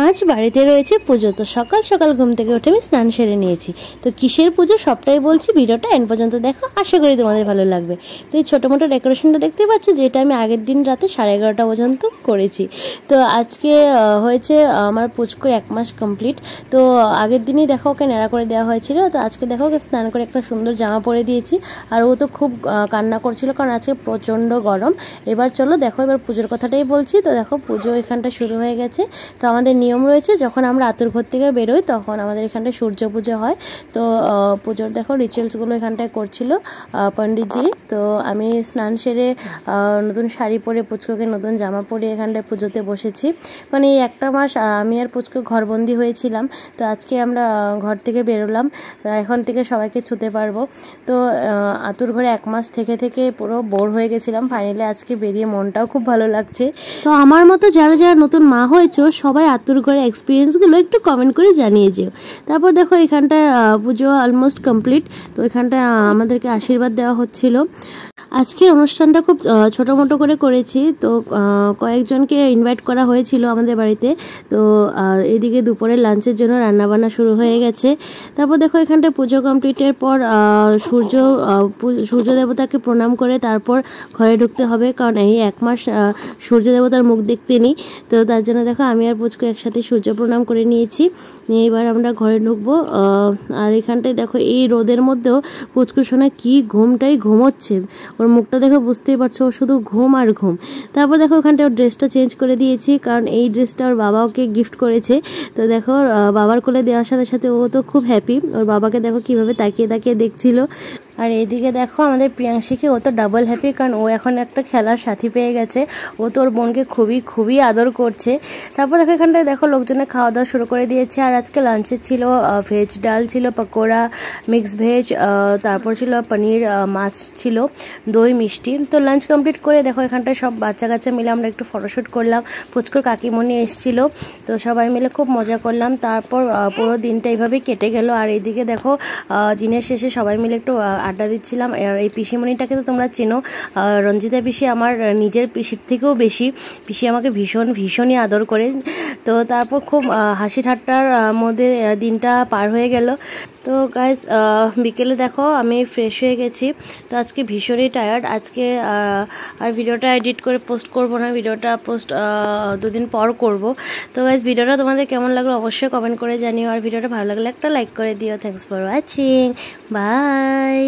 আজ বাড়িতে রয়েছে পুজো, তো সকাল সকাল ঘুম থেকে উঠে আমি স্নান সেরে নিয়েছি। তো কিসের পুজো সবটাই বলছি, ভিডিওটা এন্ড পর্যন্ত দেখো, আশা করি তোমাদের ভালো লাগবে। তো এই ছোটো মোটো ডেকোরেশনটা দেখতে পাচ্ছ, যেটা আমি আগের দিন রাতে 11:30 পর্যন্ত করেছি। তো আজকে হয়েছে আমার পুচকুর 1 মাস কমপ্লিট। তো আগের দিনই দেখো ওকে নেড়া করে দেওয়া হয়েছিল। তো আজকে দেখো ওকে স্নান করে একটা সুন্দর জামা পরে দিয়েছি। আর ও তো খুব কান্না করছিল, কারণ আজকে প্রচণ্ড গরম। এবার চলো দেখো, এবার পুজোর কথাটাই বলছি। তো দেখো পুজো এখানটা শুরু হয়ে গেছে। তো আমাদের নিয়ম রয়েছে, যখন আমরা আতুর ঘর থেকে বেরোই তখন আমাদের এখানটায় সূর্য পুজো হয়। তো পুজোর দেখো রিচুয়ালসগুলো এখানটায় করছিল পণ্ডিতজি। তো আমি স্নান সেরে নতুন শাড়ি পরে পুচকুকে নতুন জামা পরে এখানটায় পুজোতে বসেছি। কারণ এই 1 মাস আমি আর পুচকু ঘরবন্দি হয়েছিলাম। তো আজকে আমরা ঘর থেকে বেরোলাম, এখন থেকে সবাইকে ছুতে পারবো। তো আতুর ঘরে 1 মাস থেকে থেকে পুরো বোর হয়ে গেছিলাম। ফাইনালি আজকে বেরিয়ে মনটাও খুব ভালো লাগছে। তো আমার মতো যারা যারা নতুন মা হয়েছো সবাই আতুর ঘরে এক্সপিরিয়েন্সগুলো একটু কমেন্ট করে জানিয়ে যেও। তারপর দেখো এখানটায় পুজো অলমোস্ট কমপ্লিট। তো এখানটায় আমাদেরকে আশীর্বাদ দেওয়া হচ্ছিল। আজকের অনুষ্ঠানটা খুব ছোটো মোটো করে করেছি। তো কয়েকজনকে ইনভাইট করা হয়েছিল আমাদের বাড়িতে। তো এদিকে দুপুরের লাঞ্চের জন্য রান্নাবান্না শুরু হয়ে গেছে। তারপর দেখো এখানটায় পুজো কমপ্লিটের পর সূর্য দেবতাকে প্রণাম করে তারপর ঘরে ঢুকতে হবে, কারণ এই 1 মাস সূর্য দেবতার মুখ দেখতে নেই। তো তার জন্য দেখো আমি আর পুচকু একসাথে সূর্য প্রণাম করে নিয়েছি। এবার আমরা ঘরে ঢুকবো। আর এখানটায় দেখো এই রোদের মধ্যেও পুচকু সোনা কি ঘুমটাই ঘুমোচ্ছে। ওর মুখটা দেখো বুঝতেই পারছো, ও শুধু ঘুম আর ঘুম। তারপর দেখো ওখানটা ওর ড্রেসটা চেঞ্জ করে দিয়েছি, কারণ এই ড্রেসটা ওর বাবা ওকে গিফট করেছে। তো দেখো বাবার কোলে দেওয়ার সাথে সাথে ও তো খুব হ্যাপি। ওর বাবাকে দেখো কিভাবে তাকিয়ে তাকিয়ে দেখছিল। আর এইদিকে দেখো আমাদের প্রিয়াংশীকে, ও তো ডাবল হ্যাপি, কারণ ও এখন একটা খেলার সাথী পেয়ে গেছে। ও তো ওর বোনকে খুবই খুবই আদর করছে। তারপর দেখো এখানটায় দেখো লোকজনে খাওয়া দাওয়া শুরু করে দিয়েছে। আর আজকে লাঞ্চে ছিল ভেজ ডাল ছিল, পকোড়া, মিক্স ভেজ, তারপর ছিল পনির, মাছ ছিল, দই, মিষ্টি। তো লাঞ্চ কমপ্লিট করে দেখো এখানটায় সব বাচ্চা কাচ্চা মিলে আমরা একটু ফটোশ্যুট করলাম। পুচকুর কাকিমণি এসেছিল, তো সবাই মিলে খুব মজা করলাম। তারপর পুরো দিনটা এইভাবেই কেটে গেল। আর এইদিকে দেখো দিনের শেষে সবাই মিলে একটু আড্ডা দিচ্ছিলাম। আর এই পিসিমণিটাকে তো তোমরা চেনো, রঞ্জিতা পিসি আমার নিজের পিসির থেকেও বেশি। পিসি আমাকে ভীষণই আদর করে। তো তারপর খুব হাসি ঠাট্টার মধ্যে দিনটা পার হয়ে গেল। তো গাইস বিকেলে দেখো আমি ফ্রেশ হয়ে গেছি। তো আজকে ভীষণই টায়ার্ড। আজকে আর ভিডিওটা এডিট করে পোস্ট করব না, ভিডিওটা পোস্ট 2 দিন পর করব। তো গাইস ভিডিওটা তোমাদের কেমন লাগলো অবশ্যই কমেন্ট করে জানিও। আর ভিডিওটা ভালো লাগলে একটা লাইক করে দিও। Thanks for watching, by.